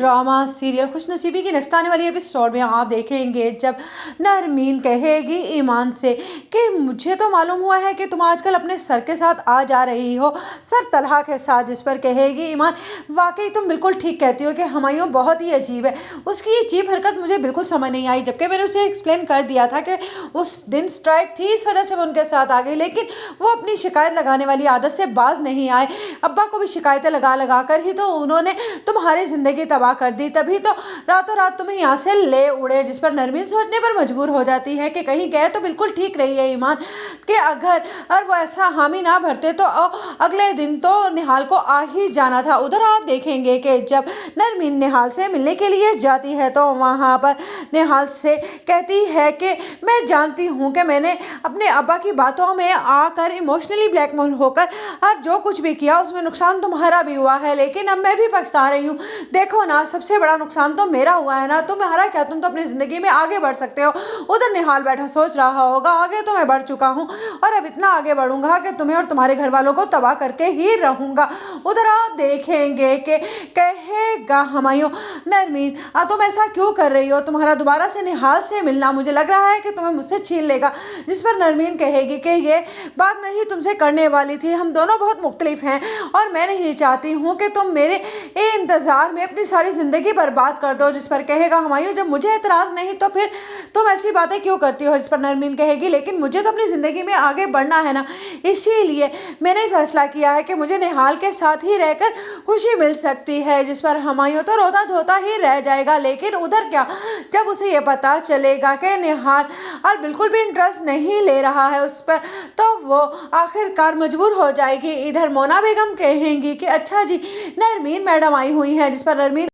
Drama serial खुशनसीबी की next आने वाली एपिसोड में आप देखेंगे जब नरमीन कहेगी ईमान से कि मुझे तो मालूम हुआ है कि तुम आजकल अपने सर के साथ आ जा रही हो, सर तलहा के साथ। जिस पर कहेगी ईमान, वाकई तुम बिल्कुल ठीक कहती हो कि हुमायूं बहुत ही अजीब है, उसकी ये अजीब हरकत मुझे बिल्कुल समझ नहीं आई, जबकि मैंने उसे एक्सप्लेन कर दिया था कि उस दिन स्ट्राइक थी, इस वजह से मैं उनके साथ आ गई, लेकिन वो अपनी शिकायत लगाने वाली आदत से बाज नहीं आए। अब्बा को भी शिकायतें लगा लगा कर ही तो उन्होंने तुम्हारी जिंदगी तबाह कर दी, तभी तो रातों रात तुम्हें यहाँ से ले उड़े। जिस पर नरमीन सोचने पर मजबूर हो जाती है कि कहीं गए तो बिल्कुल ठीक रही है ईमान, कि अगर वो ऐसा हामी ना भरते तो अगले दिन तो निहाल को आ ही जाना था। उधर आप देखेंगे कि जब नरमीन निहाल से मिलने के लिए जाती है तो वहाँ पर निहाल से कहती है कि मैं जानती हूँ कि मैंने अपने अब्बा की बातों में आकर इमोशनली ब्लैकमेल होकर और जो कुछ भी किया उसमें नुकसान तुम्हारा भी हुआ है, लेकिन अब मैं भी पछता रही हूँ। देखो ना, सबसे बड़ा नुकसान तो मेरा हुआ है ना, तुम्हारा क्या, तुम तो अपनी जिंदगी में आगे बढ़ सकते हो। उधर निहाल बैठा सोच रहा होगा, आगे तो मैं बढ़ चुका हूँ और अब इतना आगे बढ़ूंगा कि तुम्हें और तुम्हारे घर वालों को तबाह करके ही रहूंगा। उधर आप देखेंगे कि कहेगा हुमायूं, नरमीन तुम ऐसा क्यों कर रही हो, तुम्हारा दोबारा से निहाल से मिलना मुझे लग रहा है कि तुम्हें मुझसे छीन लेगा। जिस पर नरमीन कहेगी कि ये बात मैं ही तुमसे करने वाली थी, हम दोनों बहुत मुख्तलिफ हैं और मैं नहीं चाहती हूँ कि तुम मेरे इंतजार में अपनी सारी जिंदगी बर्बाद कर दो। जिस पर कहेगा हुमायूं, जब मुझे एतराज नहीं तो फिर तुम ऐसी बातें क्यों करती हो। जिस पर नरमीन कहेगी, लेकिन मुझे तो अपनी जिंदगी में आगे बढ़ना है ना, इसीलिए मैंने फैसला किया है कि मुझे निहाल के साथ ही रहकर खुशी मिल सकती है। जिस पर हुमायूं तो रोता धोता ही रह जाएगा, लेकिन उधर क्या, जब उसे ये पता चलेगा कि निहाल और बिल्कुल भी इंटरेस्ट नहीं ले रहा है उस पर, तो वो आखिरकार मजबूर हो जाएगी। इधर मोना बेगम कहेंगी कि अच्छा जी, नरमीन मैडम आई हुई है। जिस पर नरमीन